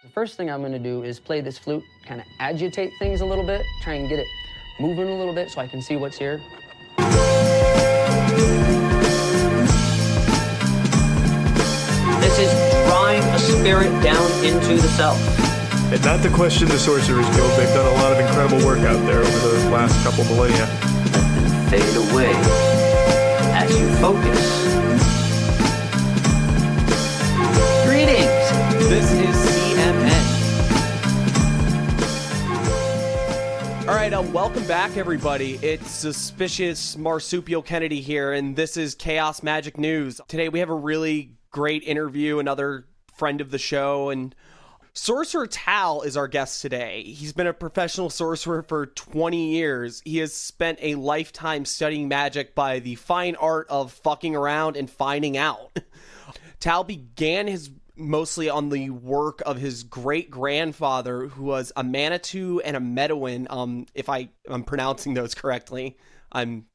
The first thing I'm going to do is play this flute, kind of agitate things a little bit, try and get it moving a little bit so I can see what's here. This is drawing a spirit down into the self. And not to question the Sorcerers Guild, they've done a lot of incredible work out there over the last couple millennia. Let them fade away as you focus. Greetings. This is CMN. All right, welcome back, everybody. It's Suspicious Marsupial Kennedy here, and this is Chaos Magic News. Today we have a really great interview, another friend of the show, and Sorcerer Tal is our guest today. He's been a professional sorcerer for 20 years. He has spent a lifetime studying magic by the fine art of fucking around and finding out. Tal began his mostly on the work of his great-grandfather, who was a Manitou and a Medouin. If I'm pronouncing those correctly. I'm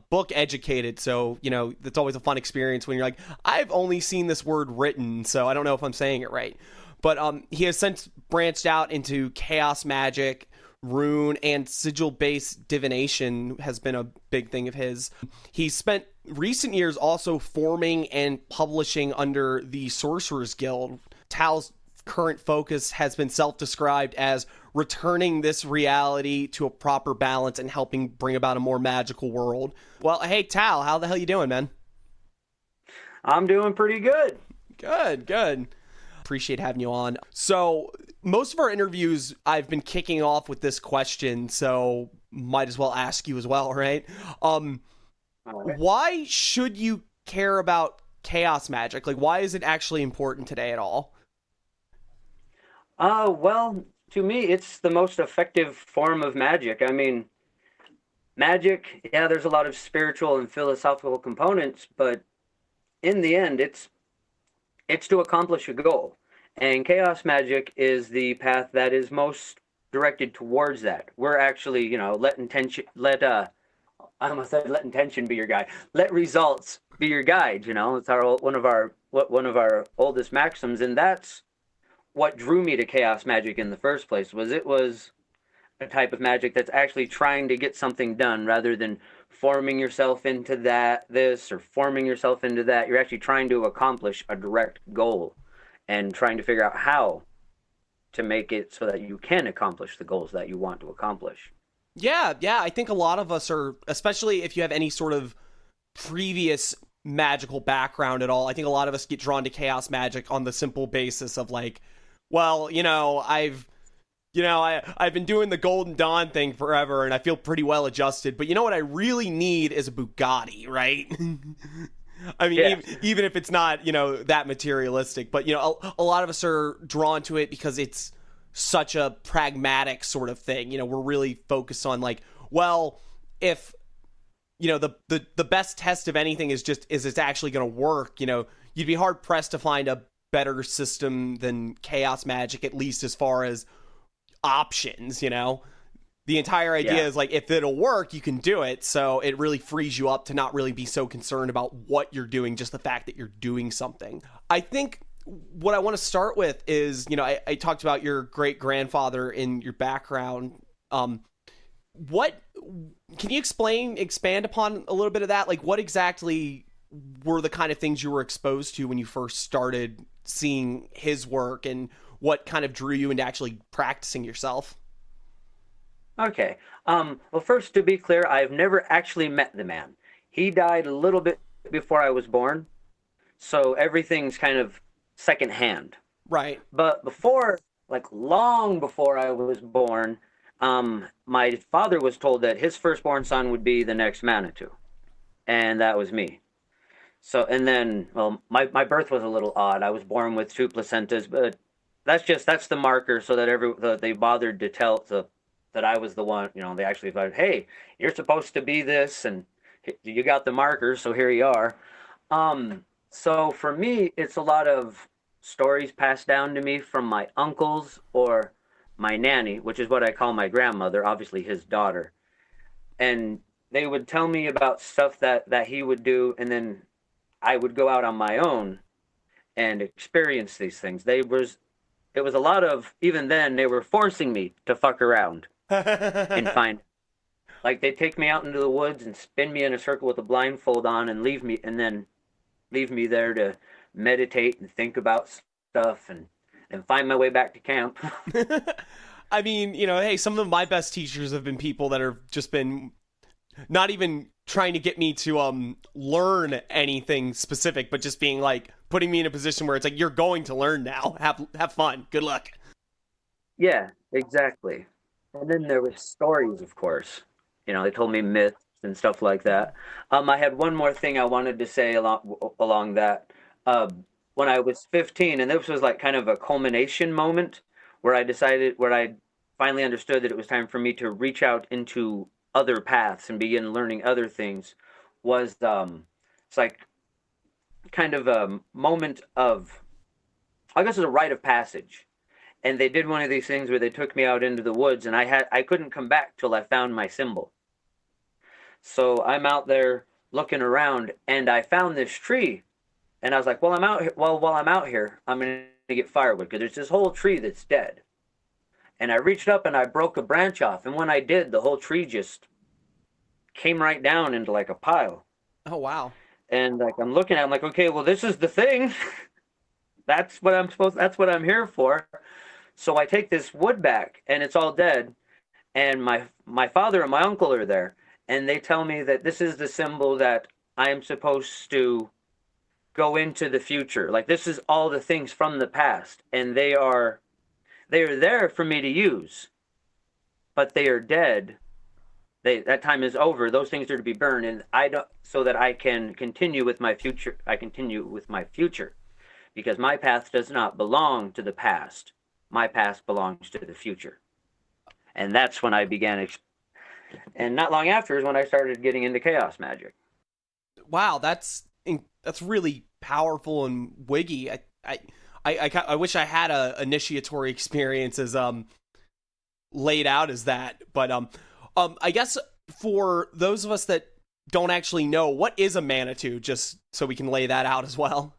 book educated, so you know it's always a fun experience when you're like, I've only seen this word written, so I don't know if I'm saying it right. But he has since branched out into chaos magic, rune, and sigil-based divination has been a big thing of his. He spent recent years also forming and publishing under the Sorcerers Guild. Tal's current focus has been self-described as returning this reality to a proper balance and helping bring about a more magical world. Well, hey, Tal, how the hell you doing, man? I'm doing pretty good. Good. Appreciate having you on. So, most of our interviews, I've been kicking off with this question, so might as well ask you as well, right? Why should you care about chaos magic? Like, why is it actually important today at all? Well, to me, it's the most effective form of magic. I mean, magic, yeah, there's a lot of spiritual and philosophical components, but in the end, it's to accomplish a goal. And chaos magic is the path that is most directed towards that. We're actually, let intention be your guide. Let results be your guide. It's one of our oldest maxims, and that's what drew me to chaos magic in the first place. It was a type of magic that's actually trying to get something done rather than forming yourself into this or forming yourself into that. You're actually trying to accomplish a direct goal and trying to figure out how to make it so that you can accomplish the goals that you want to accomplish. Yeah. I think a lot of us are, especially if you have any sort of previous magical background at all, I think a lot of us get drawn to chaos magic on the simple basis of like, well, I've been doing the Golden Dawn thing forever and I feel pretty well adjusted, but you know what I really need is a Bugatti, right? I mean, yeah. Even if it's not, that materialistic, but, a lot of us are drawn to it because it's such a pragmatic sort of thing. We're really focused on like, well, if, the best test of anything is it's actually going to work, you'd be hard pressed to find a better system than chaos magic, at least as far as options. The entire idea is like, if it'll work, you can do it. So it really frees you up to not really be so concerned about what you're doing, just the fact that you're doing something. I think what I want to start with is, I talked about your great grandfather in your background. What can you expand upon a little bit of that? Like, what exactly were the kind of things you were exposed to when you first started seeing his work, and what kind of drew you into actually practicing yourself? Okay. Well, first, to be clear, I've never actually met the man. He died a little bit before I was born, so everything's kind of secondhand. Right. But long before I was born, my father was told that his firstborn son would be the next Manitou, and that was me. So, and then, well, my birth was a little odd. I was born with 2 placentas, but that's the marker so that they bothered to tell that I was the one. They actually thought, hey, you're supposed to be this, and you got the markers, so here you are. So for me, it's a lot of stories passed down to me from my uncles or my nanny, which is what I call my grandmother, obviously his daughter. And they would tell me about stuff that he would do, and then I would go out on my own and experience these things. it was a lot of, even then, they were forcing me to fuck around and find, like, they'd take me out into the woods and spin me in a circle with a blindfold on and then leave me there to meditate and think about stuff and find my way back to camp. I mean, you know, hey, some of my best teachers have been people that have just been not even trying to get me to learn anything specific, but just being like putting me in a position where it's like, you're going to learn now. Have fun. Good luck. Yeah, exactly. And then there were stories, of course. You know, they told me myths and stuff like that. I had one more thing I wanted to say along that. When I was 15, and this was like kind of a culmination moment where I finally understood that it was time for me to reach out into other paths and begin learning other things, was it's like kind of a moment of, I guess it's a rite of passage. And they did one of these things where they took me out into the woods, and I couldn't come back till I found my symbol. So I'm out there looking around, and I found this tree, and I was like, well, while I'm out here, I'm gonna get firewood, because there's this whole tree that's dead. And I reached up and I broke a branch off, and when I did, the whole tree just came right down into like a pile. Oh, wow. And like I'm looking at it, I'm like, okay, well, this is the thing. That's what I'm here for. So I take this wood back, and it's all dead. And my father and my uncle are there, and they tell me that this is the symbol that I am supposed to go into the future. Like, this is all the things from the past, and they are there for me to use, but they are dead. That time is over. Those things are to be burned, and so that I can continue with my future. I continue with my future, because my path does not belong to the past. My past belongs to the future. And that's when I began, and not long after is when I started getting into chaos magic. Wow, that's really powerful and wiggy. I wish I had a initiatory experience as laid out as that, but I guess for those of us that don't actually know, what is a Manitou, just so we can lay that out as well.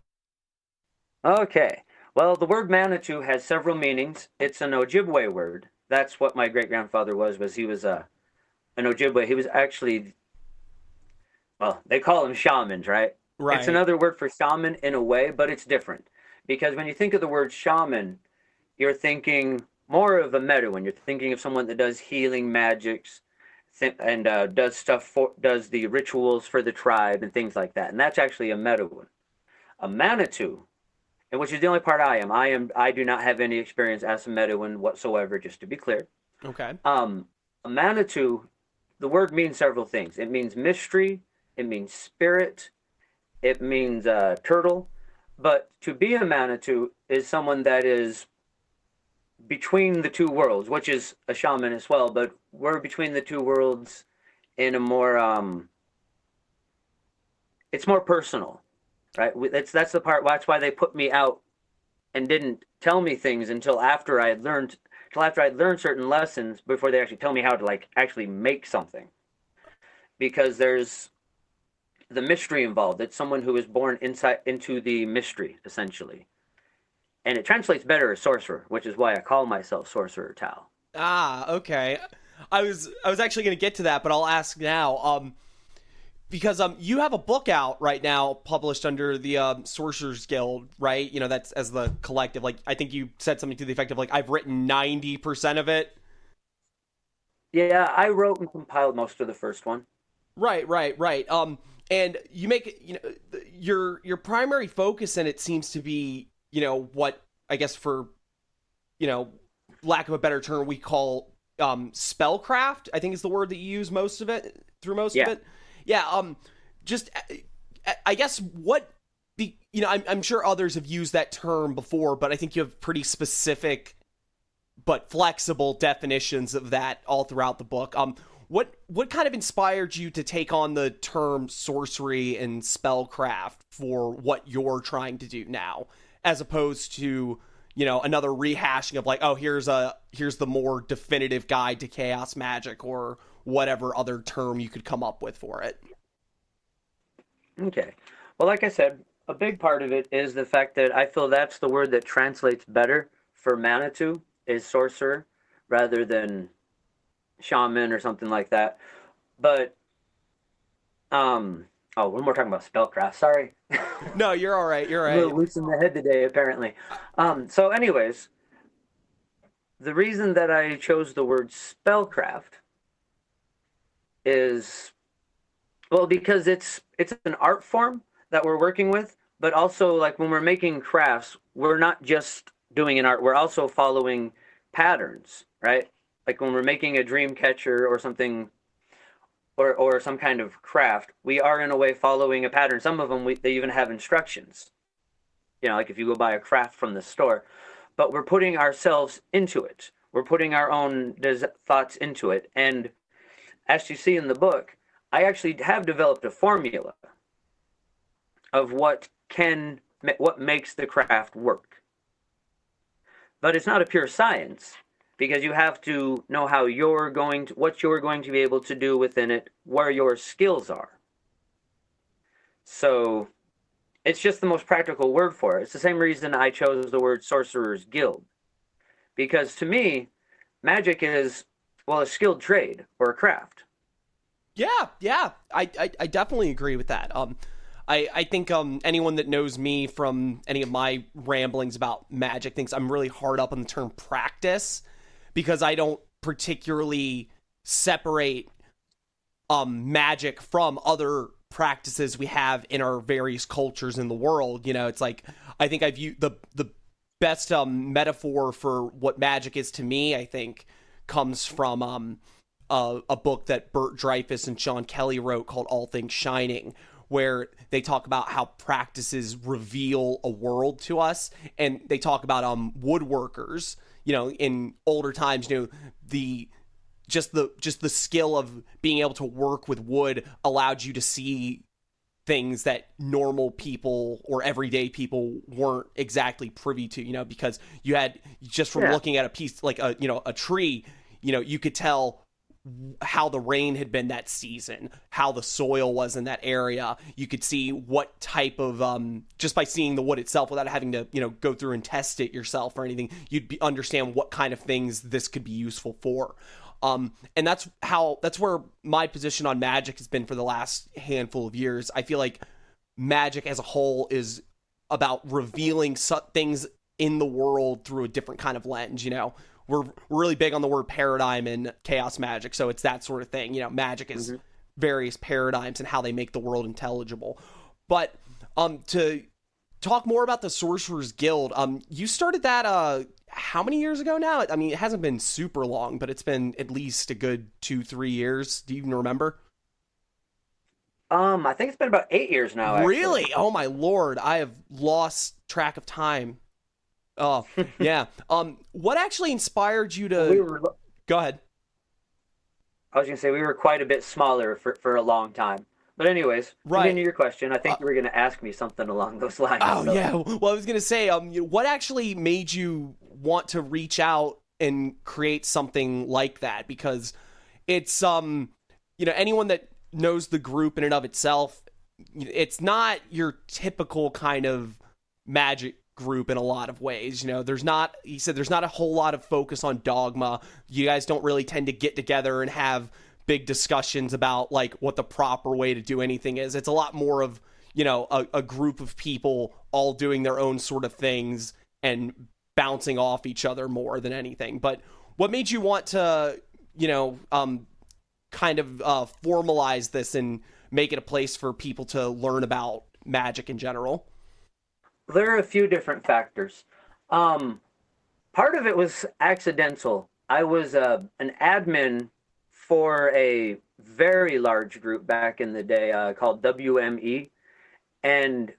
Okay, well, the word Manitou has several meanings. It's an Ojibwe word. That's what my great grandfather was he was an Ojibwe. He was actually, well, they call them shamans, right? Right. It's another word for shaman in a way, but it's different. Because when you think of the word shaman, you're thinking more of a Medouin. You're thinking of someone that does healing magics and does the rituals for the tribe and things like that. And that's actually a Medouin. A Manitou, and which is the only part I do not have any experience as a Medouin whatsoever, just to be clear. Okay. A Manitou, the word means several things. It means mystery. It means spirit. It means turtle. But to be a Manitou is someone that is between the two worlds, which is a shaman as well, but we're between the two worlds in a more, it's more personal, right? That's the part, that's why they put me out and didn't tell me things until after I had learned certain lessons before they actually tell me how to like actually make something. Because there's the mystery involved. It's someone who is born into the mystery, essentially. And it translates better as sorcerer, which is why I call myself Sorcerer Tal. Ah, okay. I was actually going to get to that, but I'll ask now. Because you have a book out right now, published under the Sorcerers Guild, right? You know, that's as the collective. Like, I think you said something to the effect of like, I've written 90% of it. Yeah, I wrote and compiled most of the first one. Right. And you make, you know, your primary focus in it seems to be, you know, what I guess for, you know, lack of a better term, we call spellcraft, I think is the word that you use most of it. Yeah. Just, I guess you know, I'm sure others have used that term before, but I think you have pretty specific but flexible definitions of that all throughout the book. What kind of inspired you to take on the term sorcery and spellcraft for what you're trying to do now, as opposed to, you know, another rehashing of like, oh, here's the more definitive guide to chaos magic or whatever other term you could come up with for it? Okay. Well, like I said, a big part of it is the fact that I feel that's the word that translates better for Manitou is sorcerer rather than shaman or something like that. But oh, one more talking about spellcraft. Sorry. No, you're all right. You're I'm all a right. little loose in the head today, apparently. So, anyways, the reason that I chose the word spellcraft is, well, because it's an art form that we're working with, but also like when we're making crafts, we're not just doing an art, we're also following patterns, right? Like when we're making a dream catcher or something, or some kind of craft, we are in a way following a pattern. Some of them, they even have instructions, you know, like if you go buy a craft from the store, but we're putting ourselves into it. We're putting our own thoughts into it. And as you see in the book, I actually have developed a formula of what makes the craft work. But it's not a pure science, because you have to know what you're going to be able to do within it, where your skills are. So it's just the most practical word for it. It's the same reason I chose the word Sorcerer's Guild. Because to me, magic is, well, a skilled trade or a craft. Yeah, I definitely agree with that. I think anyone that knows me from any of my ramblings about magic thinks I'm really hard up on the term practice, because I don't particularly separate magic from other practices we have in our various cultures in the world. You know, it's like, I think I view the best metaphor for what magic is to me, I think, comes from a book that Bert Dreyfuss and Sean Kelly wrote called All Things Shining, where they talk about how practices reveal a world to us. And they talk about woodworkers, you know, in older times, you know, the skill of being able to work with wood allowed you to see things that normal people or everyday people weren't exactly privy to, you know, because you had, just from looking at a piece like a tree, you know, you could tell how the rain had been that season, how the soil was in that area. You could see what type of just by seeing the wood itself, without having to, you know, go through and test it yourself or anything, you'd understand what kind of things this could be useful for. And that's where my position on magic has been for the last handful of years. I feel like magic as a whole is about revealing things in the world through a different kind of lens. You know, we're really big on the word paradigm in chaos magic, so it's that sort of thing. You know, magic is various paradigms and how they make the world intelligible. But to talk more about the Sorcerer's Guild, you started that how many years ago now? I mean, it hasn't been super long, but it's been at least a good 2-3 years. Do you even remember? I think it's been about 8 years now. Actually. Really? Oh my Lord. I have lost track of time. Oh, yeah. What actually inspired you to... Go ahead. I was going to say we were quite a bit smaller for a long time. But anyways, continue your question. I think you were going to ask me something along those lines. Oh, so. Yeah. Well, I was going to say, what actually made you want to reach out and create something like that? Because it's, you know, anyone that knows the group in and of itself, it's not your typical kind of magic group in a lot of ways. You know, he said there's not a whole lot of focus on dogma. You guys don't really tend to get together and have big discussions about like what the proper way to do anything is. It's a lot more of, you know, a group of people all doing their own sort of things and bouncing off each other more than anything. But what made you want to, you know, kind of formalize this and make it a place for people to learn about magic in general? There are a few different factors. Part of it was accidental. I was an admin for a very large group back in the day called WME, and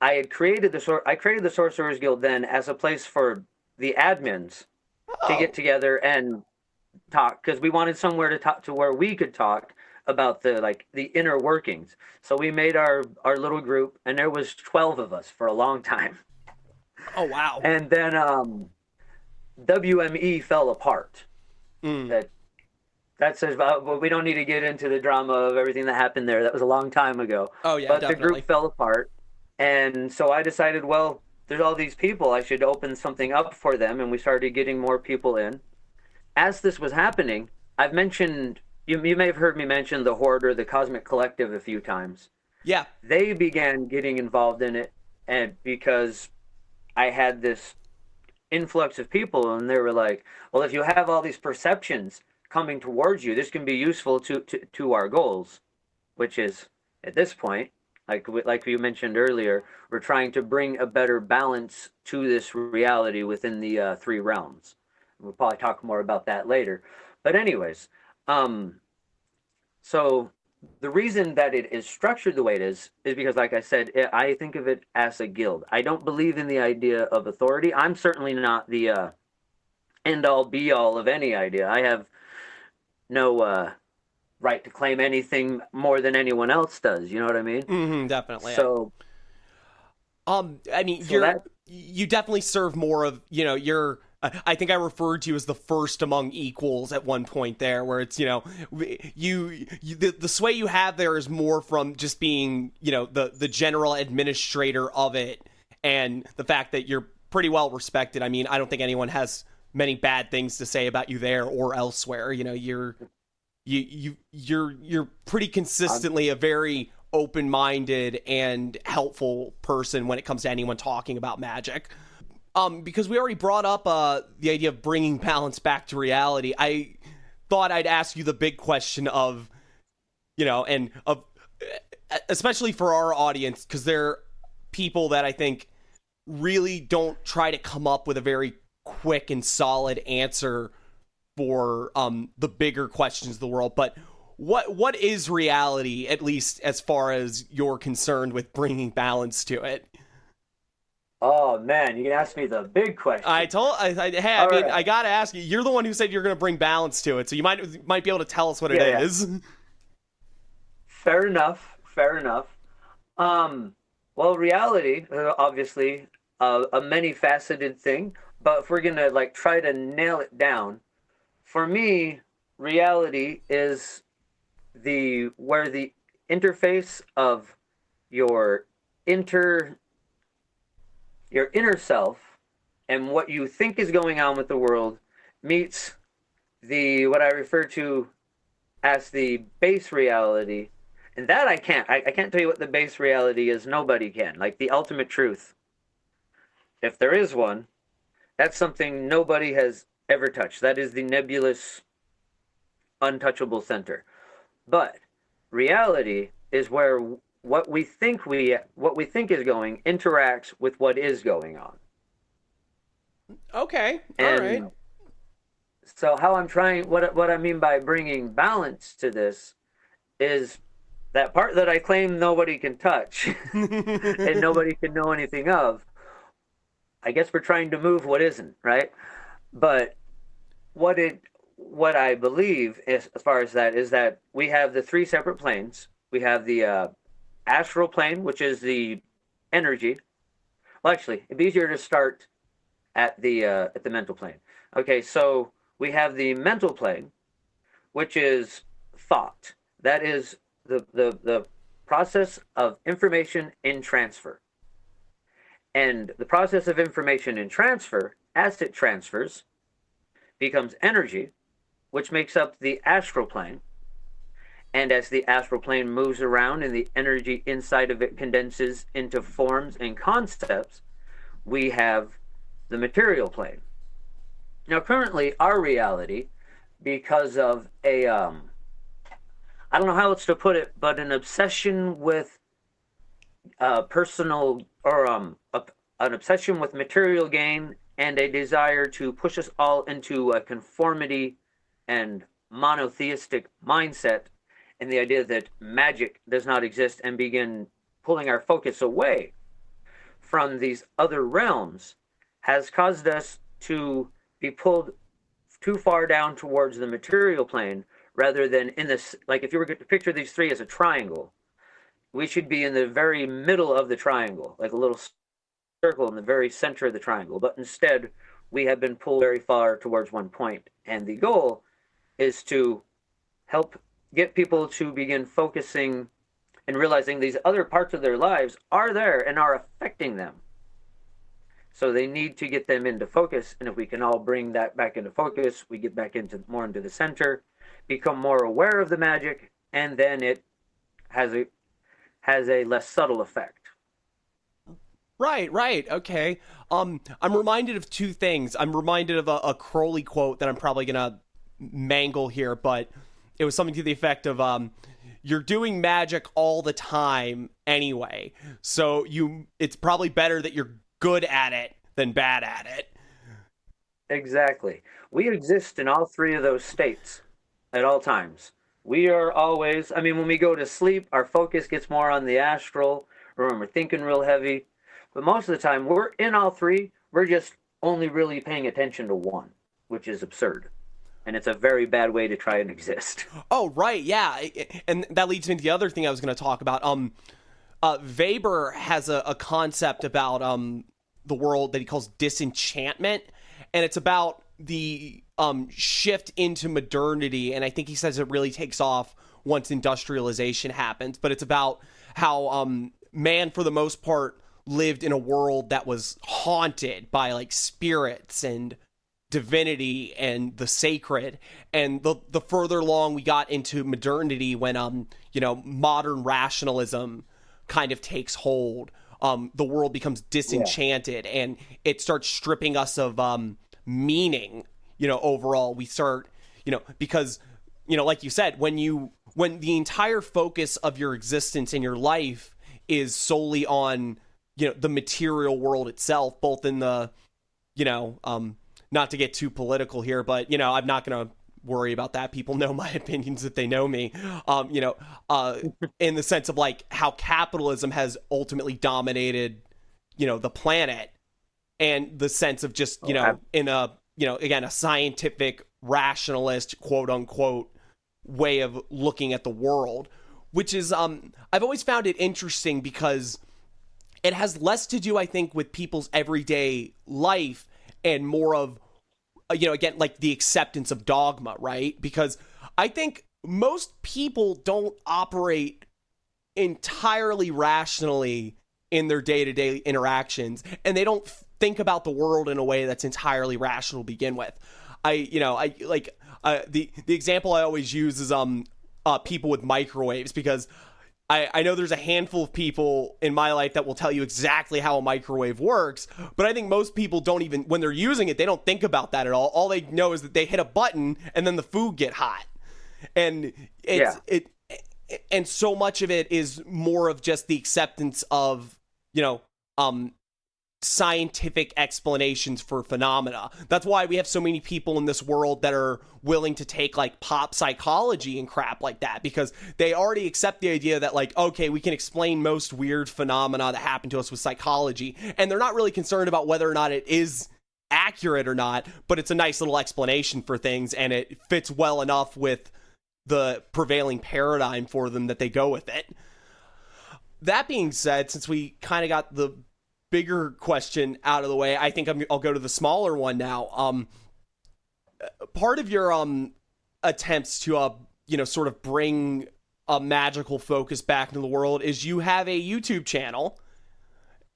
I created the Sorcerer's Guild then as a place for the admins to get together and talk, because we wanted somewhere to talk to where we could talk about the inner workings. So we made our little group, and there was 12 of us for a long time. Oh wow. And then WME fell apart. That says, well, we don't need to get into the drama of everything that happened there. That was a long time ago. Oh yeah, but definitely. The group fell apart, and so I decided, well, there's all these people, I should open something up for them. And we started getting more people in. As this was happening, I've mentioned, you may have heard me mention the Horde or the Cosmic Collective a few times. Yeah. They began getting involved in it, and because I had this influx of people, and they were like, well, if you have all these perceptions coming towards you, this can be useful to our goals, which is, at this point, like you mentioned earlier, we're trying to bring a better balance to this reality within the three realms. We'll probably talk more about that later. But anyways, so the reason that it is structured the way it is because, like I said, I think of it as a guild. I don't believe in the idea of authority. I'm certainly not the end-all, be-all of any idea. I have no right to claim anything more than anyone else does. You know what I mean? Mm-hmm, definitely. So, I mean, you definitely serve more of, you're. I think I referred to you as the first among equals at one point there, where it's, the sway you have there is more from just being, the general administrator of it, and the fact that you're pretty well respected. I mean, I don't think anyone has many bad things to say about you there or elsewhere. You're pretty consistently a very open-minded and helpful person when it comes to anyone talking about magic. Because we already brought up the idea of bringing balance back to reality, I thought I'd ask you the big question of, especially for our audience, because they're people that I think really don't try to come up with a very quick and solid answer for the bigger questions of the world. But what is reality, at least as far as you're concerned with bringing balance to it? Oh man, you can ask me the big question. I gotta ask you. You're the one who said you're going to bring balance to it, so you might be able to tell us what it is. Fair enough. Well, reality, obviously, a many-faceted thing. But if we're gonna try to nail it down, for me, reality is where the interface of your inner self and what you think is going on with the world meets what I refer to as the base reality. And that I can't tell you what the base reality is. Nobody can. Like the ultimate truth, if there is one, that's something nobody has ever touched. That is the nebulous, untouchable center. But reality is where what we think is going interacts with what is going on. Okay, all right. So how I'm trying, what I mean by bringing balance to this is that part that I claim nobody can touch and nobody can know anything of. I guess we're trying to move what isn't, right? But what I believe is, as far as that, is that we have the three separate planes. We have the astral plane, which is the energy. Well, actually, it'd be easier to start at the mental plane. Okay, so we have the mental plane, which is thought. That is the process of information in transfer. And the process of information in transfer, as it transfers, becomes energy, which makes up the astral plane. And as the astral plane moves around and the energy inside of it condenses into forms and concepts, we have the material plane. Now, currently, our reality, because of I don't know how else to put it, but an obsession with personal, or an obsession with material gain and a desire to push us all into a conformity and monotheistic mindset, and the idea that magic does not exist, and begin pulling our focus away from these other realms, has caused us to be pulled too far down towards the material plane, rather than in this, like if you were to picture these three as a triangle, we should be in the very middle of the triangle, like a little circle in the very center of the triangle. But instead, we have been pulled very far towards one point. And the goal is to help get people to begin focusing and realizing these other parts of their lives are there and are affecting them. So they need to get them into focus, and if we can all bring that back into focus, we get back into more into the center, become more aware of the magic, and then it has a less subtle effect. Right. Okay. I'm reminded of two things. I'm reminded of a Crowley quote that I'm probably gonna mangle here, but it was something to the effect of, you're doing magic all the time anyway, so it's probably better that you're good at it than bad at it. Exactly. We exist in all three of those states at all times. We are always, I mean, when we go to sleep, our focus gets more on the astral, or when we're thinking real heavy. But most of the time, we're in all three. We're just only really paying attention to one, which is absurd. And it's a very bad way to try and exist. Oh, right, yeah. And that leads me to the other thing I was going to talk about. Weber has a concept about the world that he calls disenchantment, and it's about the shift into modernity, and I think he says it really takes off once industrialization happens, but it's about how man, for the most part, lived in a world that was haunted by like spirits and divinity and the sacred, and the further along we got into modernity, when modern rationalism kind of takes hold, the world becomes disenchanted, and it starts stripping us of meaning. Overall, we start, because like you said, when the entire focus of your existence and your life is solely on the material world itself, both in the not to get too political here, but I'm not going to worry about that. People know my opinions if they know me. In the sense of like how capitalism has ultimately dominated, the planet, and the sense of just, in a, again, a scientific rationalist, quote unquote, way of looking at the world, which is, I've always found it interesting because it has less to do, I think, with people's everyday life and more of, again, like the acceptance of dogma, right? Because I think most people don't operate entirely rationally in their day-to-day interactions, and they don't think about the world in a way that's entirely rational to begin with. The example I always use is people with microwaves, because I know there's a handful of people in my life that will tell you exactly how a microwave works, but I think most people don't even, when they're using it, they don't think about that at all. All they know is that they hit a button and then the food get hot. And and so much of it is more of just the acceptance of, scientific explanations for phenomena. That's why we have so many people in this world that are willing to take like pop psychology and crap like that, because they already accept the idea that like, okay, we can explain most weird phenomena that happen to us with psychology, and they're not really concerned about whether or not it is accurate or not, but it's a nice little explanation for things, and it fits well enough with the prevailing paradigm for them that they go with it. That being said, since we kind of got the bigger question out of the way, I think I'll go to the smaller one now. Part of your attempts to sort of bring a magical focus back into the world is you have a YouTube channel,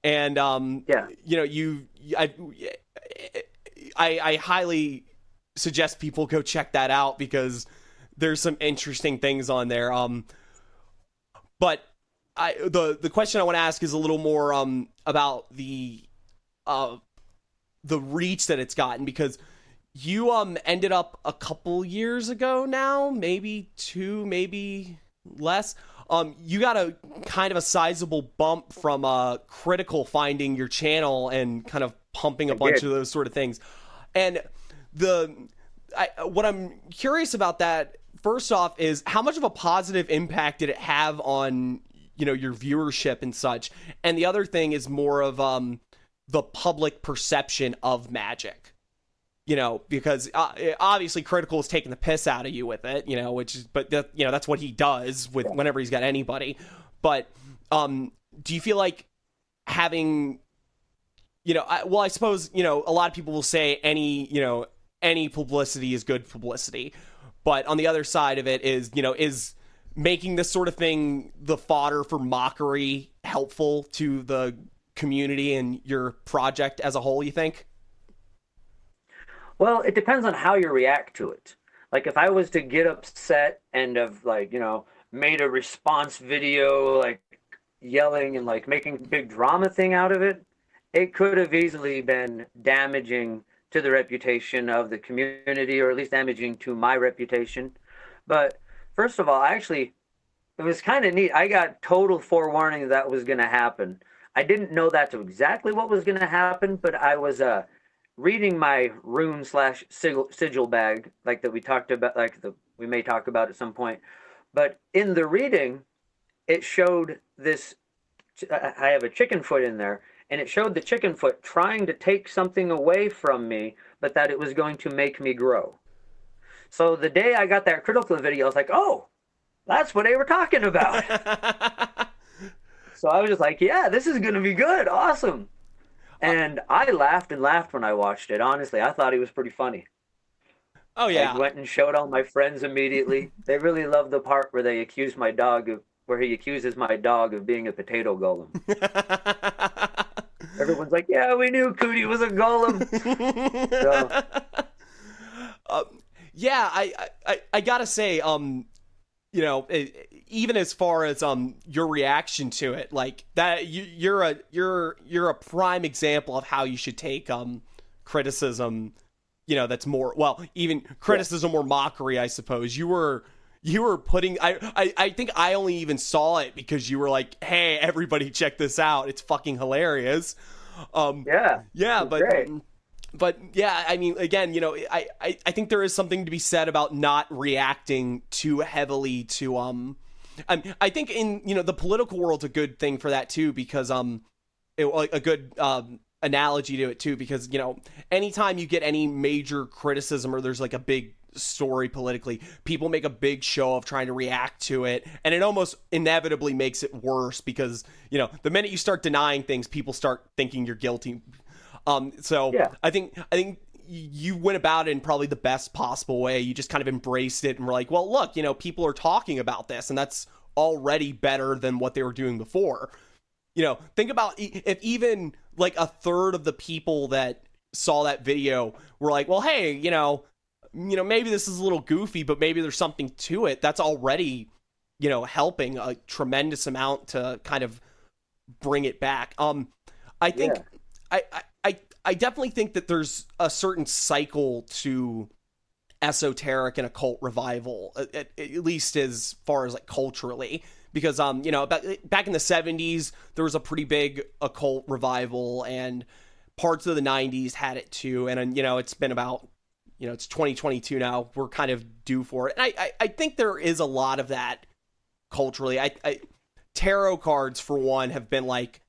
and I highly suggest people go check that out, because there's some interesting things on there. But the question I want to ask is a little more about the reach that it's gotten, because you ended up a couple years ago now, maybe 2, maybe less. You got a kind of a sizable bump from Critical finding your channel and kind of pumping a bunch of those sort of things. And what I'm curious about that, first off, is how much of a positive impact did it have on your viewership and such? And the other thing is more of the public perception of magic, because obviously Critical is taking the piss out of you with it, that's what he does with whenever he's got anybody. But do you feel like having, I suppose, a lot of people will say any publicity is good publicity, but on the other side of it is making this sort of thing, the fodder for mockery, helpful to the community and your project as a whole, you think? Well, it depends on how you react to it. Like if I was to get upset and have like, made a response video, like yelling and like making a big drama thing out of it, it could have easily been damaging to the reputation of the community, or at least damaging to my reputation. But first of all, it was kind of neat. I got total forewarning that was going to happen. I didn't know that's exactly what was going to happen, but I was reading my rune/sigil bag, like that we talked about, we may talk about at some point. But in the reading, it showed this. I have a chicken foot in there, and it showed the chicken foot trying to take something away from me, but that it was going to make me grow. So the day I got that critical video, I was like, oh, that's what they were talking about. So I was just like, yeah, this is going to be good. Awesome. And I laughed and laughed when I watched it. Honestly, I thought he was pretty funny. Oh, yeah. I went and showed all my friends immediately. They really loved the part where he accuses my dog of being a potato golem. Everyone's like, yeah, we knew Cootie was a golem. Yeah, I gotta say, even as far as your reaction to it, like that, you're a prime example of how you should take criticism. That's more, well, even criticism or mockery, I suppose. You were putting, I think I only even saw it because you were like, hey, everybody check this out, it's fucking hilarious. But yeah, I mean, again, I think there is something to be said about not reacting too heavily to I think in the political world's a good thing for that too, because a good analogy to it too, because anytime you get any major criticism or there's like a big story politically, people make a big show of trying to react to it, and it almost inevitably makes it worse because the minute you start denying things, people start thinking you're guilty. I think you went about it in probably the best possible way. You just kind of embraced it and were like, well, look, people are talking about this, and that's already better than what they were doing before. Think about if even like a third of the people that saw that video were like, well, hey, maybe this is a little goofy, but maybe there's something to it. That's already, helping a tremendous amount to kind of bring it back. I think I definitely think that there's a certain cycle to esoteric and occult revival, at least as far as like culturally, because back in the 70s there was a pretty big occult revival, and parts of the 90s had it too, and it's been about it's 2022 now, we're kind of due for it, and I think there is a lot of that culturally. I tarot cards for one have been like,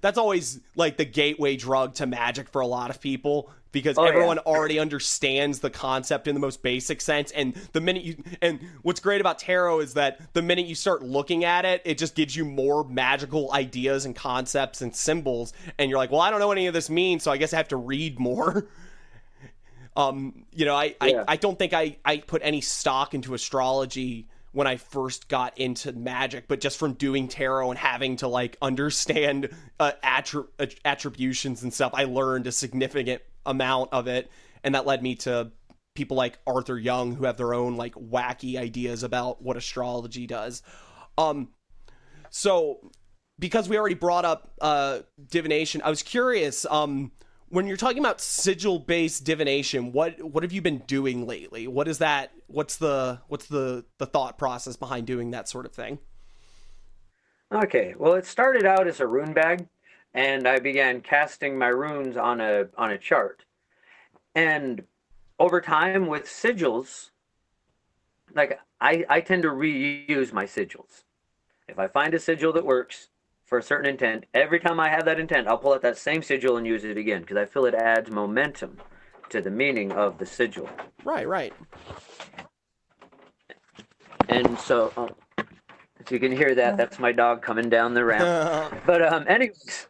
that's always like the gateway drug to magic for a lot of people, because everyone already understands the concept in the most basic sense. And what's great about tarot is that the minute you start looking at it, it just gives you more magical ideas and concepts and symbols. And you're like, well, I don't know what any of this means, so I guess I have to read more. I don't think I put any stock into astrology when I first got into magic, but just from doing tarot and having to like understand attributions and stuff, I learned a significant amount of it, and that led me to people like Arthur Young, who have their own like wacky ideas about what astrology does. So because we already brought up divination, I was curious, when you're talking about sigil-based divination, what have you been doing lately? What is that? What's the thought process behind doing that sort of thing? Okay, well, it started out as a rune bag, and I began casting my runes on a chart. And over time with sigils, like I tend to reuse my sigils. If I find a sigil that works for a certain intent, every time I have that intent, I'll pull out that same sigil and use it again, because I feel it adds momentum to the meaning of the sigil. Right. And so, if you can hear that, that's my dog coming down the ramp. But anyways,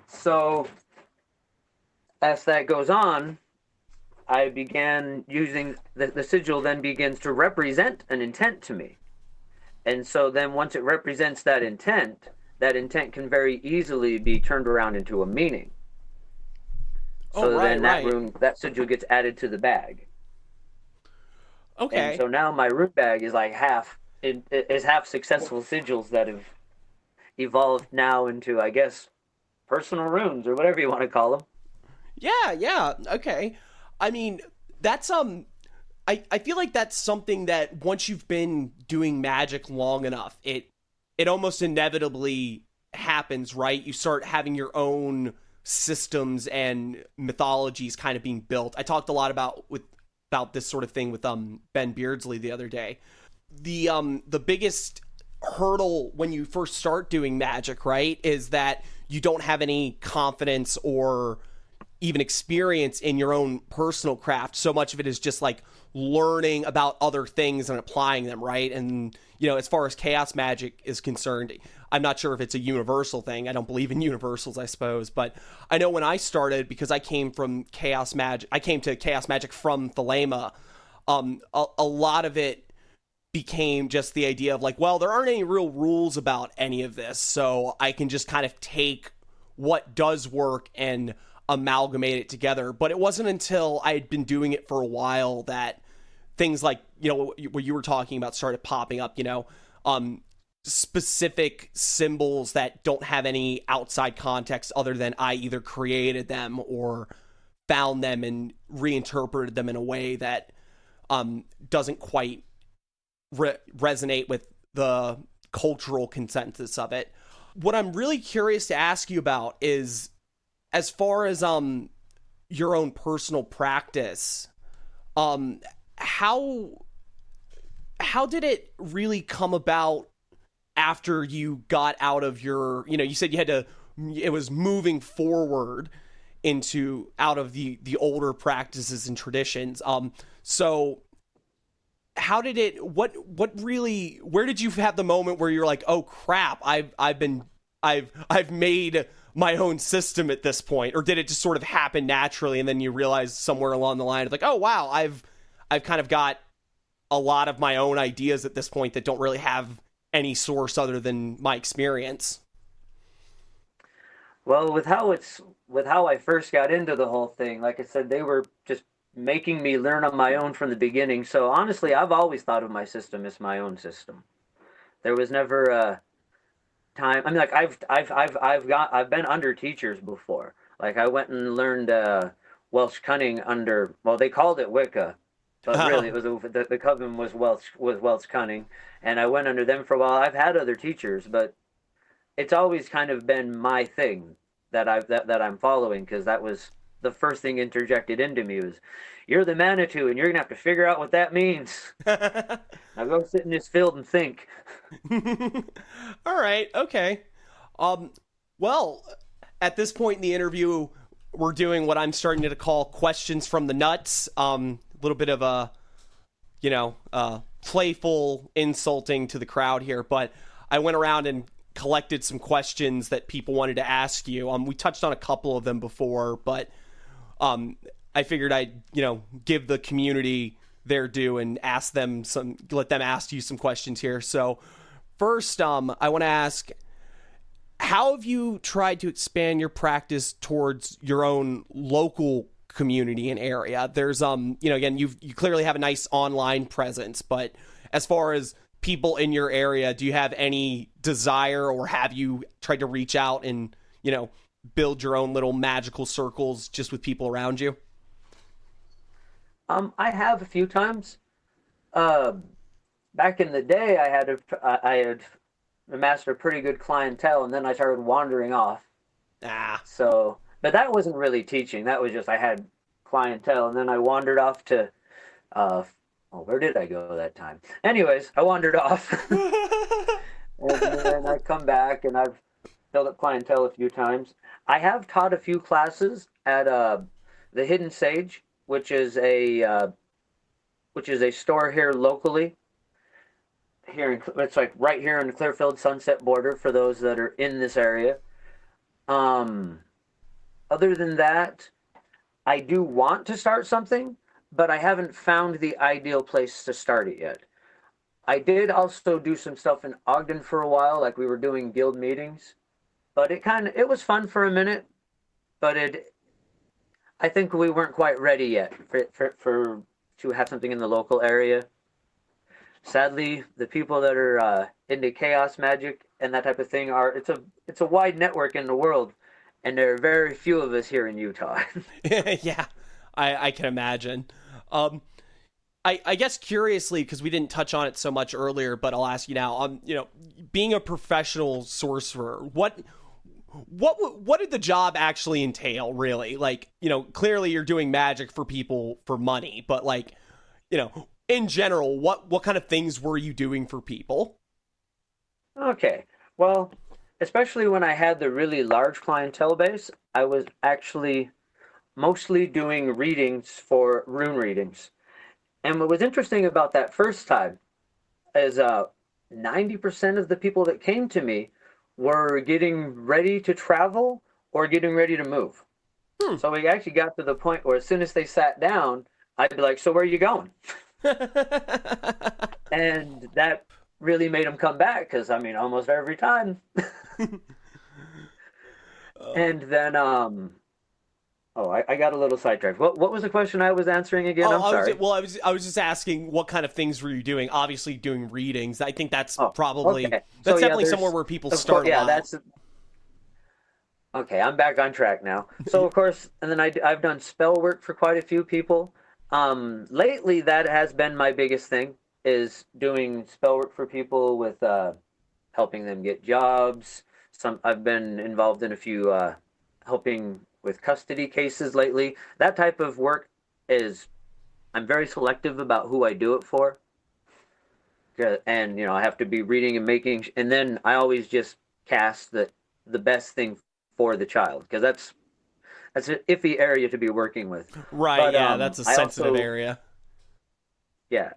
so as that goes on, I began using the sigil. Then begins to represent an intent to me. And so then once it represents that intent, that intent can very easily be turned around into a meaning. So then that sigil gets added to the bag. Okay. And so now my rune bag is like half successful sigils that have evolved now into, I guess, personal runes or whatever you want to call them. Yeah, okay. I mean, that's I feel like that's something that once you've been doing magic long enough, it almost inevitably happens, right? You start having your own systems and mythologies kind of being built. I talked a lot about this sort of thing with Ben Beardsley the other day. The biggest hurdle when you first start doing magic, right, is that you don't have any confidence or even experience in your own personal craft. So much of it is just like learning about other things and applying them, right? And, you know, as far as chaos magic is concerned, I'm not sure if it's a universal thing. I don't believe in universals, I suppose. But I know when I started, because I came to chaos magic from Thelema, a lot of it became just the idea of like, well, there aren't any real rules about any of this, so I can just kind of take what does work and amalgamate it together. But it wasn't until I had been doing it for a while that things like, you know, what you were talking about started popping up, you know, specific symbols that don't have any outside context other than I either created them or found them and reinterpreted them in a way that doesn't quite resonate with the cultural consensus of it. What I'm really curious to ask you about is, as far as your own personal practice, how did it really come about after you got out of your, you know, you said it was moving forward out of the older practices and traditions. So how did it, where did you have the moment where you're like, oh crap, I've made my own system at this point? Or did it just sort of happen naturally and then you realize somewhere along the line of like, oh wow, I've kind of got a lot of my own ideas at this point that don't really have any source other than my experience? Well, with how I first got into the whole thing, like I said, they were just making me learn on my own from the beginning. So honestly, I've always thought of my system as my own system. There was never a time. I mean, like I've been under teachers before. Like I went and learned Welsh cunning under, well, they called it Wicca, but really it was the coven was Welsh cunning, and I went under them for a while. I've had other teachers, but it's always kind of been my thing that I'm following, because that was the first thing interjected into me was, you're the Manitou and you're gonna have to figure out what that means. Now go sit in this field and think. All right, okay. Well, at this point in the interview, we're doing what I'm starting to call questions from the nuts. A little bit of a, playful insulting to the crowd here, but I went around and collected some questions that people wanted to ask you. We touched on a couple of them before, but I figured I'd, give the community their due and let them ask you some questions here. So first, I want to ask, how have you tried to expand your practice towards your own local community and area? There's, again, you clearly have a nice online presence, but as far as people in your area, do you have any desire, or have you tried to reach out and, build your own little magical circles just with people around you? I have a few times. Back in the day, I had amassed a pretty good clientele, and then I started wandering off. So, but that wasn't really teaching. That was just, I had clientele, and then I wandered off to, where did I go that time? Anyways, I wandered off. And then I come back, and I've built up clientele a few times. I have taught a few classes at the Hidden Sage, which is a store here locally. It's like right here in the Clearfield Sunset border for those that are in this area. Other than that, I do want to start something, but I haven't found the ideal place to start it yet. I did also do some stuff in Ogden for a while, like we were doing guild meetings, but it was fun for a minute, but I think we weren't quite ready yet for to have something in the local area. Sadly, the people that are into chaos magic and that type of thing it's a wide network in the world, and there are very few of us here in Utah. Yeah, I can imagine. I guess curiously, because we didn't touch on it so much earlier, but I'll ask you now. Being a professional sorcerer, what did the job actually entail? Really, like, clearly you're doing magic for people for money, but like, in general, what kind of things were you doing for people? Okay, well, especially when I had the really large clientele base, I was actually mostly doing readings for rune readings. And what was interesting about that first time is 90% of the people that came to me were getting ready to travel or getting ready to move. So we actually got to the point where as soon as they sat down, I'd be like, so where are you going? And that really made them come back because, almost every time. And then, I got a little sidetracked. What was the question I was answering again? I'm sorry. I was just asking what kind of things were you doing? Obviously doing readings. I think that's probably, okay. That's definitely somewhere where people start. Okay, I'm back on track now. So of course, and then I've done spell work for quite a few people. Lately, that has been my biggest thing, is doing spell work for people with helping them get jobs. I've been involved in a few helping with custody cases lately. That type of work I'm very selective about who I do it for. And, I have to be reading and making, and then I always just cast the best thing for the child, because that's an iffy area to be working with. Right, but, yeah, that's a sensitive area. Yeah.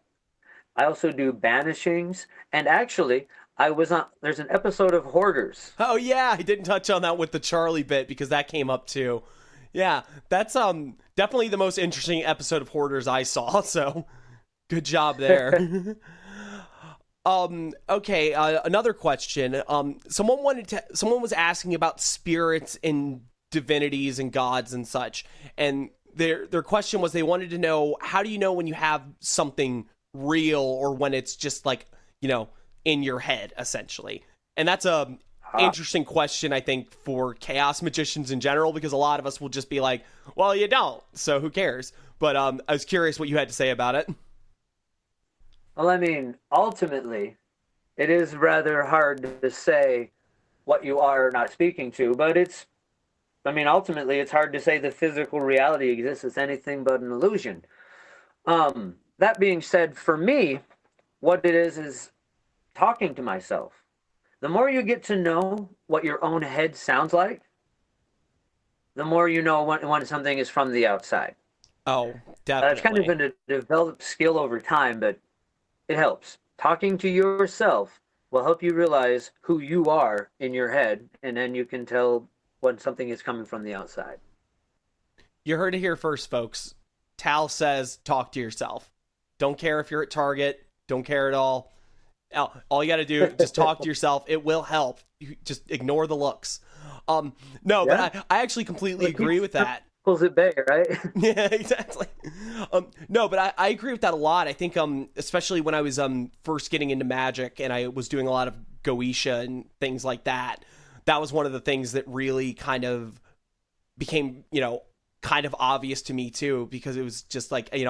I also do banishings, and actually, there's an episode of Hoarders. Oh yeah, I didn't touch on that with the Charlie bit because that came up too. Yeah, that's definitely the most interesting episode of Hoarders I saw, so good job there. Okay, another question. Someone was asking about spirits and divinities and gods and such, and their question was, they wanted to know, how do you know when you have something real or when it's just like, in your head, essentially? And that's a interesting question, I think, for chaos magicians in general, because a lot of us will just be like, well, you don't, so who cares? But I was curious what you had to say about it. Well, ultimately, it is rather hard to say what you are not speaking to, but ultimately, it's hard to say the physical reality exists as anything but an illusion. That being said, for me, what it is talking to myself. The more you get to know what your own head sounds like, the more you know when something is from the outside. Oh, definitely. It's kind of been a developed skill over time, but it helps. Talking to yourself will help you realize who you are in your head, and then you can tell when something is coming from the outside. You heard it here first, folks. Tal says, talk to yourself. Don't care if you're at Target. Don't care at all. All you got to do, just talk to yourself. It will help. You just ignore the looks. But I actually completely agree with that. Pulls it back, right? Yeah, exactly. No, but I agree with that a lot. I think, especially when I was first getting into Magic and I was doing a lot of Goetia and things like that, that was one of the things that really kind of became, kind of obvious to me too, because it was just like, I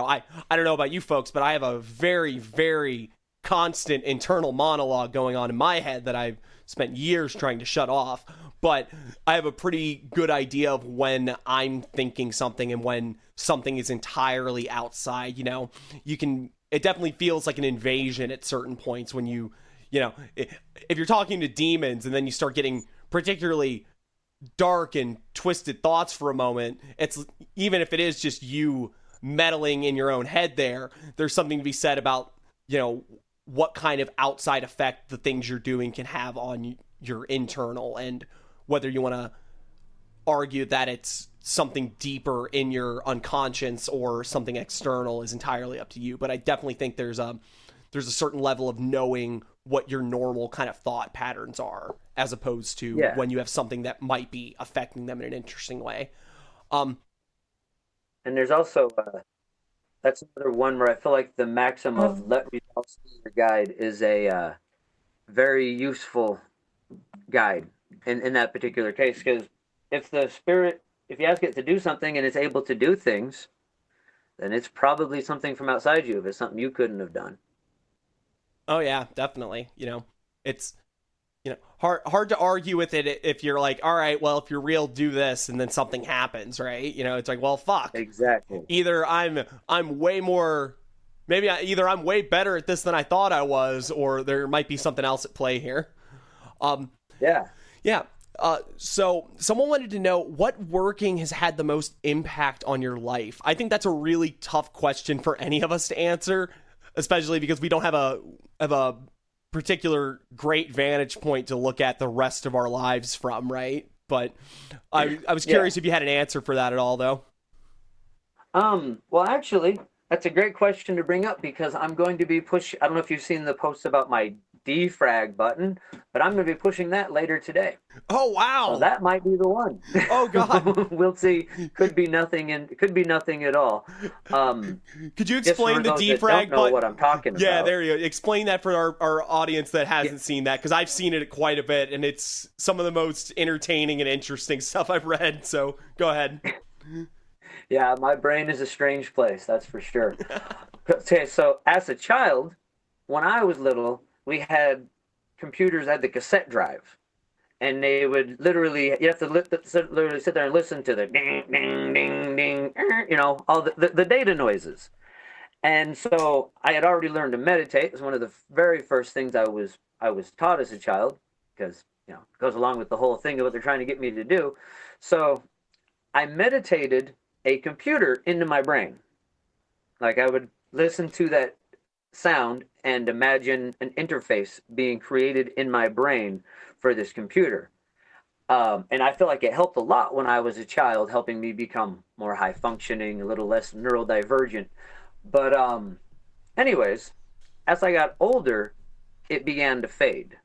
don't know about you folks, but I have a very, very constant internal monologue going on in my head that I've spent years trying to shut off. But I have a pretty good idea of when I'm thinking something and when something is entirely outside. It definitely feels like an invasion at certain points when if you're talking to demons and then you start getting particularly dark and twisted thoughts for a moment, it's, even if it is just you meddling in your own head there's something to be said about, what kind of outside effect the things you're doing can have on your internal, and whether you want to argue that it's something deeper in your unconscious or something external is entirely up to you. But I definitely think there's there's a certain level of knowing what your normal kind of thought patterns are, as opposed to when you have something that might be affecting them in an interesting way. And there's also that's another one where I feel like the maxim of let results be your guide is a very useful guide in that particular case, because if you ask it to do something and it's able to do things, then it's probably something from outside you if it's something you couldn't have done. Oh yeah, definitely. It's hard to argue with it if you're like, all right, well, if you're real, do this, and then something happens, right? It's like, well, fuck. Exactly. Either I'm way more, either I'm way better at this than I thought I was, or there might be something else at play here. Yeah. So someone wanted to know what working has had the most impact on your life. I think that's a really tough question for any of us to answer, especially because we don't have a particular great vantage point to look at the rest of our lives from, right? But I was curious if you had an answer for that at all, though. Well, actually, that's a great question to bring up, because I'm going to be I don't know if you've seen the posts about my defrag button, but I'm going to be pushing that later today. Oh, wow. So that might be the one. Oh, God. We'll see. Could be nothing at all. Could you explain the defrag button? Know what I'm talking about. Yeah, there you go. Explain that for our audience that hasn't seen that, because I've seen it quite a bit, and it's some of the most entertaining and interesting stuff I've read. So go ahead. Yeah, my brain is a strange place, that's for sure. Okay, so as a child, when I was little, we had computers that had the cassette drive, and they would literally, you have to literally sit there and listen to the ding, ding, ding, ding, all the data noises. And so I had already learned to meditate. It was one of the very first things I was taught as a child, because, it goes along with the whole thing of what they're trying to get me to do. So I meditated a computer into my brain. Like, I would listen to that sound and imagine an interface being created in my brain for this computer. And I feel like it helped a lot when I was a child, helping me become more high functioning, a little less neurodivergent. But anyways, as I got older, it began to fade.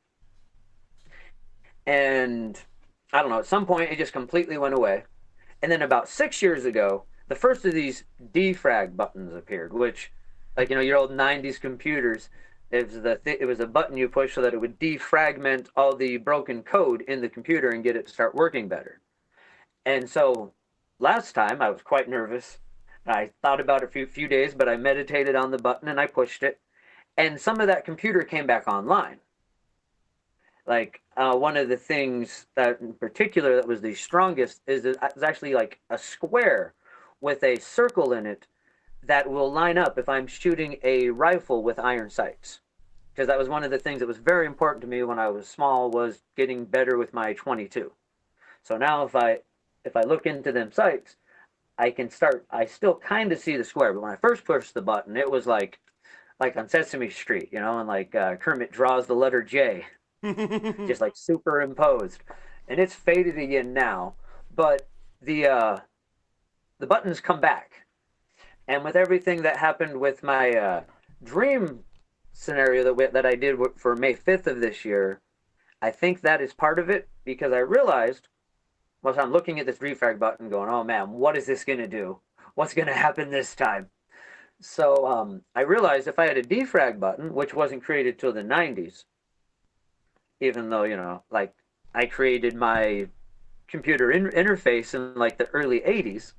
And I don't know, at some point it just completely went away. And then about 6 years ago, the first of these defrag buttons appeared, which, like, your old 90s computers, it was a button you push so that it would defragment all the broken code in the computer and get it to start working better. And so last time I was quite nervous. I thought about it for a few days, but I meditated on the button and I pushed it. And some of that computer came back online. Like, one of the things that in particular that was the strongest is actually like a square with a circle in it that will line up if I'm shooting a rifle with iron sights. Because that was one of the things that was very important to me when I was small, was getting better with my 22. So now if I look into them sights, I still kind of see the square. But when I first pushed the button, it was like on Sesame Street, and like Kermit draws the letter J. Just like superimposed. And it's faded again now. But the buttons come back. And with everything that happened with my dream scenario that I did for May 5th of this year, I think that is part of it, because I realized, once I'm looking at this defrag button going, oh man, what is this going to do? What's going to happen this time? So I realized if I had a defrag button, which wasn't created till the 90s, even though, like, I created my computer interface in like the early 80s,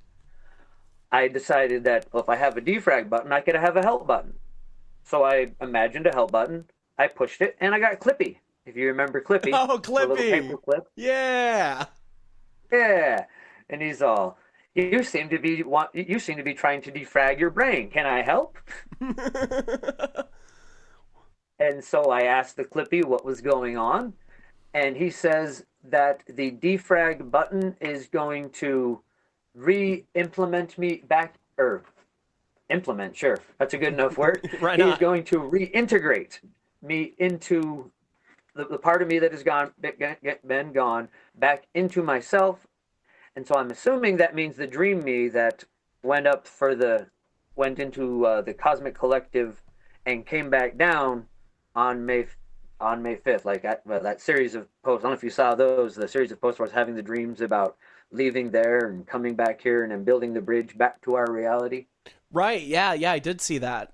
I decided that, well, if I have a defrag button, I could have a help button. So I imagined a help button, I pushed it, and I got Clippy. If you remember Clippy. Oh, Clippy! The little paper clip. Yeah! Yeah. And he's all, you seem to be trying to defrag your brain. Can I help? And so I asked the Clippy what was going on, and he says that the defrag button is going to re-implement me back, or implement, sure, that's a good enough word. Right on. He's going to reintegrate me into the part of me that has been gone back into myself. And so I'm assuming that means the dream me that went into the cosmic collective and came back down on May 5th. Like that series of posts. I don't know if you saw those. The series of posts where I was having the dreams about leaving there and coming back here and then building the bridge back to our reality. Right. Yeah. I did see that.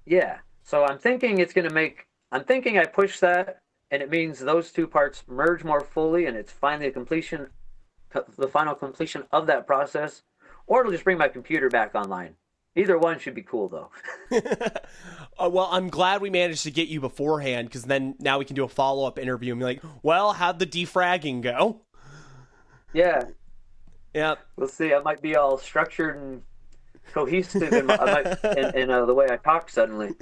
Yeah. So I'm thinking I push that, and it means those two parts merge more fully, and it's finally the final completion of that process, or it'll just bring my computer back online. Either one should be cool, though. Well, I'm glad we managed to get you beforehand, because then now we can do a follow-up interview and be like, well, how'd the defragging go? Yeah. Yeah. We'll see. I might be all structured and cohesive in the way I talk suddenly.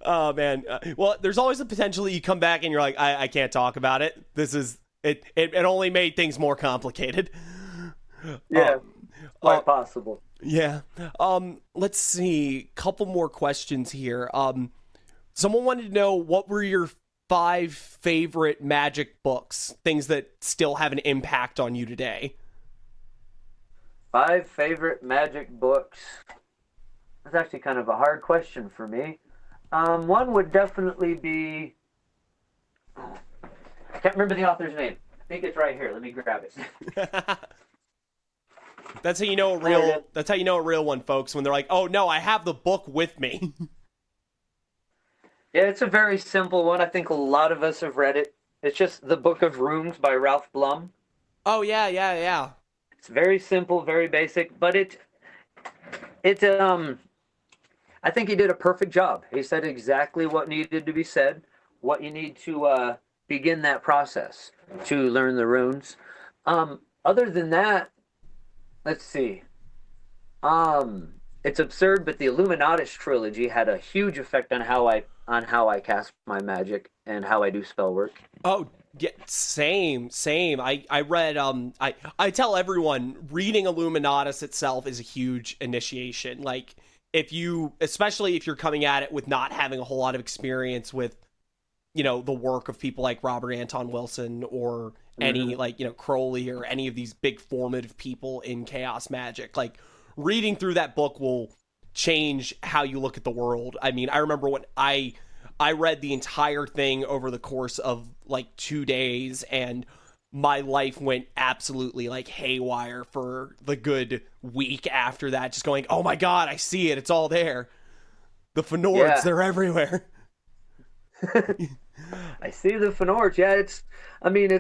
Oh, man. Well, there's always the potential that you come back and you're like, I can't talk about it. It only made things more complicated. Yeah. Quite possible. Yeah. Let's see. Couple more questions here. Someone wanted to know, what were your 5 favorite Magick books? Things that still have an impact on you today. 5 favorite Magick books. That's actually kind of a hard question for me. One would definitely be... I can't remember the author's name. I think it's right here. Let me grab it. That's how you know a real one, folks, when they're like, "Oh no, I have the book with me." Yeah, it's a very simple one. I think a lot of us have read it. It's just The Book of Rooms by Ralph Blum. Oh yeah. It's very simple, very basic, but I think he did a perfect job. He said exactly what needed to be said, what you need to begin that process to learn the runes. Other than that, let's see. It's absurd, but the Illuminatus trilogy had a huge effect on how I cast my magic and how I do spell work. Oh, yeah, same. I read. I tell everyone, reading Illuminatus itself is a huge initiation. Like, especially if you're coming at it with not having a whole lot of experience with, the work of people like Robert Anton Wilson or any Crowley or any of these big formative people in chaos magic. Like, reading through that book will change how you look at the world. I mean, I remember when I read the entire thing over the course of 2 days, and my life went absolutely haywire for the good week after that, just going, oh my god, I see it, it's all there. The Fenords, they're everywhere. I see the Fenords. Yeah, it's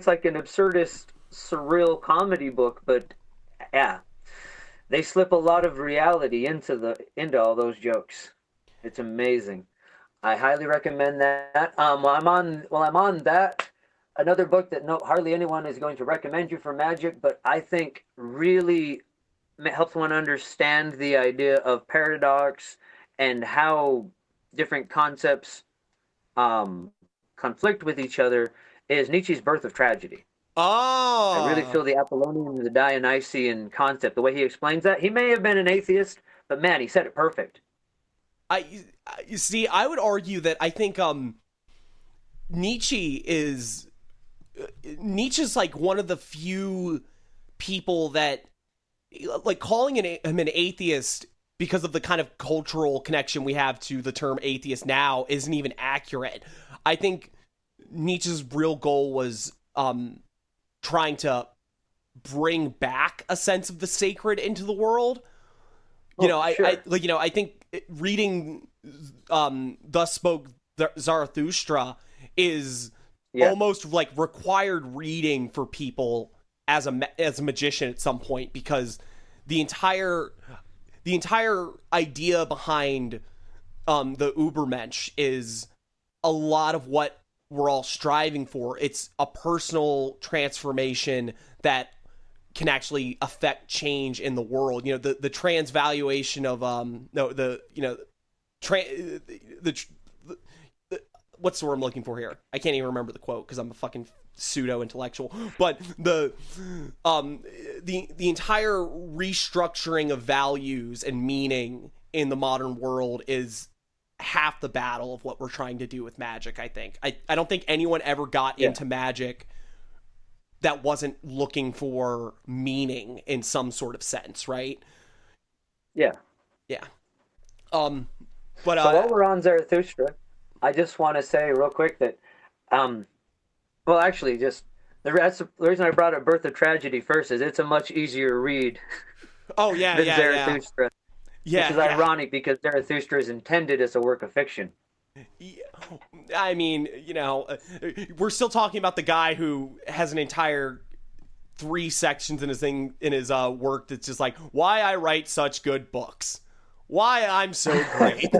like an absurdist, surreal comedy book, but yeah, they slip a lot of reality into all those jokes. It's amazing. I highly recommend that. While I'm on that, another book that hardly anyone is going to recommend you for Magick, but I think really helps one understand the idea of paradox and how different concepts conflict with each other, is Nietzsche's Birth of Tragedy. Oh! I really feel the Apollonian and the Dionysian concept, the way he explains that. He may have been an atheist, but man, he said it perfect. You see, I would argue that I think Nietzsche's one of the few people that, calling him an atheist because of the kind of cultural connection we have to the term atheist now isn't even accurate. I think Nietzsche's real goal was trying to bring back a sense of the sacred into the world. I think reading Thus Spoke Zarathustra is almost required reading for people as a magician at some point, because the entire idea behind the Übermensch is a lot of what we're all striving for. It's a personal transformation that can actually affect change in the world. The transvaluation of what's the word I'm looking for here? I can't even remember the quote because I'm a fucking pseudo intellectual. But the entire restructuring of values and meaning in the modern world is half the battle of what we're trying to do with magic. I think I don't think anyone ever got into magic that wasn't looking for meaning in some sort of sense, right? Yeah. But So while we're on Zarathustra, I just want to say real quick that, well, actually, just that's the reason I brought up Birth of Tragedy first is it's a much easier read oh yeah, than yeah, Zarathustra, yeah, which is yeah. ironic because Zarathustra is intended as a work of fiction. Yeah. I mean, we're still talking about the guy who has an entire 3 sections in his work that's just like why I write such good books, why I'm so great.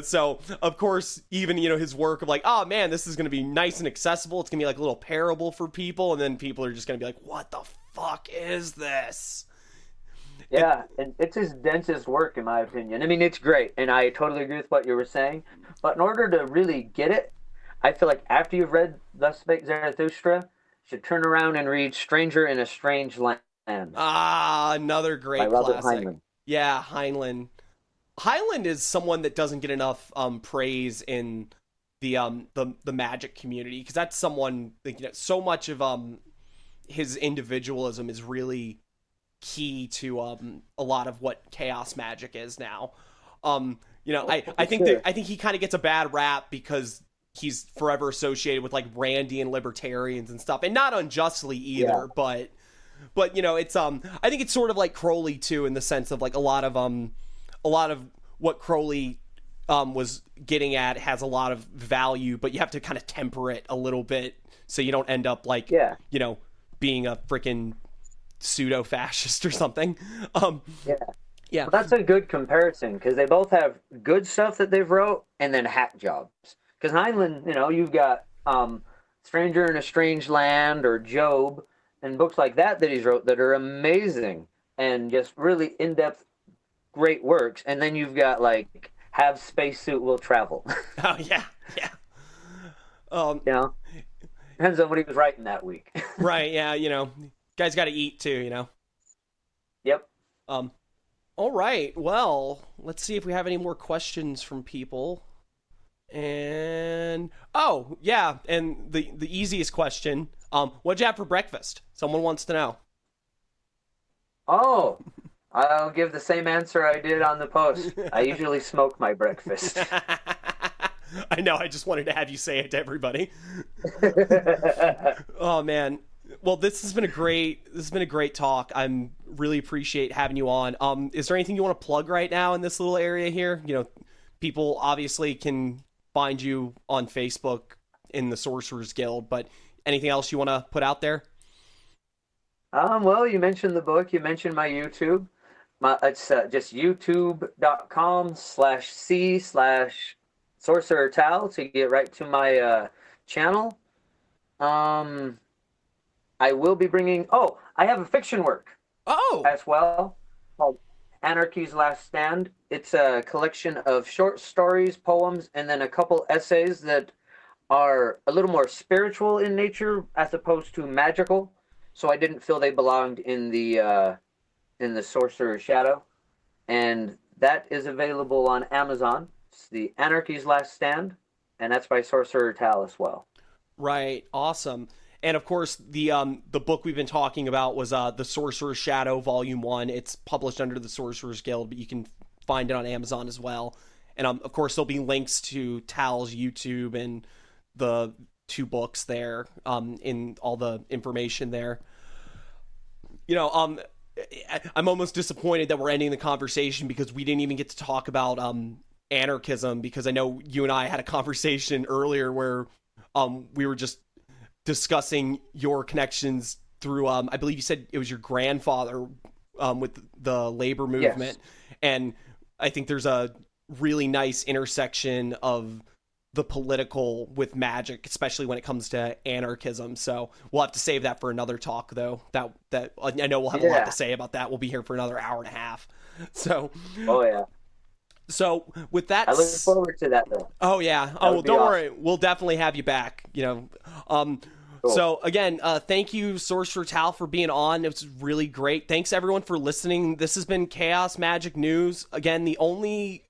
So of course even his work of like, oh man, this is gonna be nice and accessible, it's gonna be like a little parable for people, and then people are just gonna be like, what the fuck is this? Yeah, and it's his densest work, in my opinion. I mean, it's great, and I totally agree with what you were saying. But in order to really get it, I feel like after you've read Thus Spake Zarathustra, you should turn around and read Stranger in a Strange Land. Another great by Robert classic. Heinlein. Yeah, Heinlein. Heinlein is someone that doesn't get enough praise in the Magick community, because that's someone so much of his individualism is really key to a lot of what chaos magic is now. I think he kind of gets a bad rap because he's forever associated with like Randian libertarians and stuff, and not unjustly either. Yeah. But it's I think it's sort of like Crowley too, in the sense of like a lot of what Crowley was getting at has a lot of value, but you have to kind of temper it a little bit so you don't end up like being a freaking pseudo-fascist or something. Yeah. Well, that's a good comparison, because they both have good stuff that they've wrote and then hack jobs. Because Heinlein, you've got Stranger in a Strange Land or Job and books like that he's wrote that are amazing and just really in-depth great works. And then you've got like Have Spacesuit Will Travel. Oh yeah. Depends on what he was writing that week. Right, yeah, guys got to eat too, Yep. All right. Well, let's see if we have any more questions from people. And and the easiest question, what'd you have for breakfast? Someone wants to know. Oh, I'll give the same answer I did on the post. I usually smoke my breakfast. I know, I just wanted to have you say it to everybody. Oh man. Well, this has been a great talk. I'm really appreciate having you on. Is there anything you want to plug right now in this little area here? People obviously can find you on Facebook in the Sorcerers Guild, but anything else you want to put out there? Well, you mentioned the book. You mentioned my YouTube. It's just youtube.com/c/Sorcerer Tal to get right to my channel. I will be bringing... I have a fiction work as well called Anarchy's Last Stand. It's a collection of short stories, poems, and then a couple essays that are a little more spiritual in nature as opposed to magical. So I didn't feel they belonged in the Sorcerer's Shadow. And that is available on Amazon. It's the Anarchy's Last Stand, and that's by Sorcerer Tal as well. Right. Awesome. And of course, the book we've been talking about was the Sorcerer's Shadow Volume 1. It's published under the Sorcerers Guild, but you can find it on Amazon as well. And of course, there'll be links to Tal's YouTube and the 2 books there in all the information there. I'm almost disappointed that we're ending the conversation because we didn't even get to talk about anarchism, because I know you and I had a conversation earlier where we were just discussing your connections through I believe you said it was your grandfather with the labor movement. Yes. And I think there's a really nice intersection of the political with magic, especially when it comes to anarchism. So we'll have to save that for another talk, though. That I know we'll have a lot to say about that. We'll be here for another hour and a half. So So with that, I look forward to that, though. Oh yeah. Well, don't worry. We'll definitely have you back. Cool. So again, thank you, Sorcerer Tal, for being on. It was really great. Thanks everyone for listening. This has been Chaos Magic News. Again, the only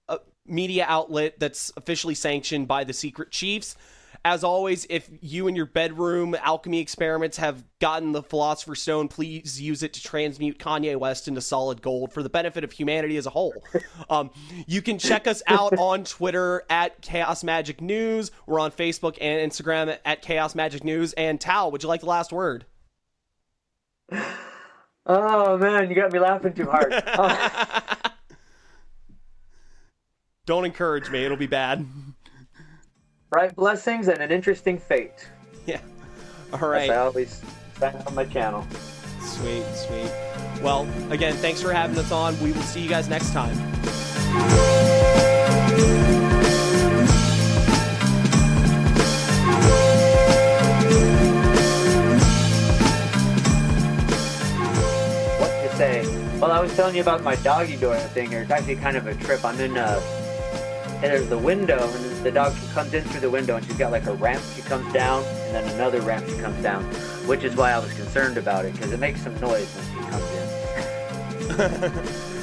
media outlet that's officially sanctioned by the Secret Chiefs. As always, if you and your bedroom alchemy experiments have gotten the Philosopher's Stone, please use it to transmute Kanye West into solid gold for the benefit of humanity as a whole. You can check us out on Twitter at Chaos Magic News. We're on Facebook and Instagram at Chaos Magic News. And Tal, would you like the last word? Oh, man, you got me laughing too hard. Don't encourage me. It'll be bad. Bright blessings and an interesting fate. Yeah. All right. As I always say on my channel. Sweet, sweet. Well, again, thanks for having us on. We will see you guys next time. What to say? Well, I was telling you about my doggy door thing here. It's actually kind of a trip. I'm in and there's the window, and the dog comes in through the window, and she's got like a ramp she comes down, and then another ramp she comes down, which is why I was concerned about it, because it makes some noise when she comes in.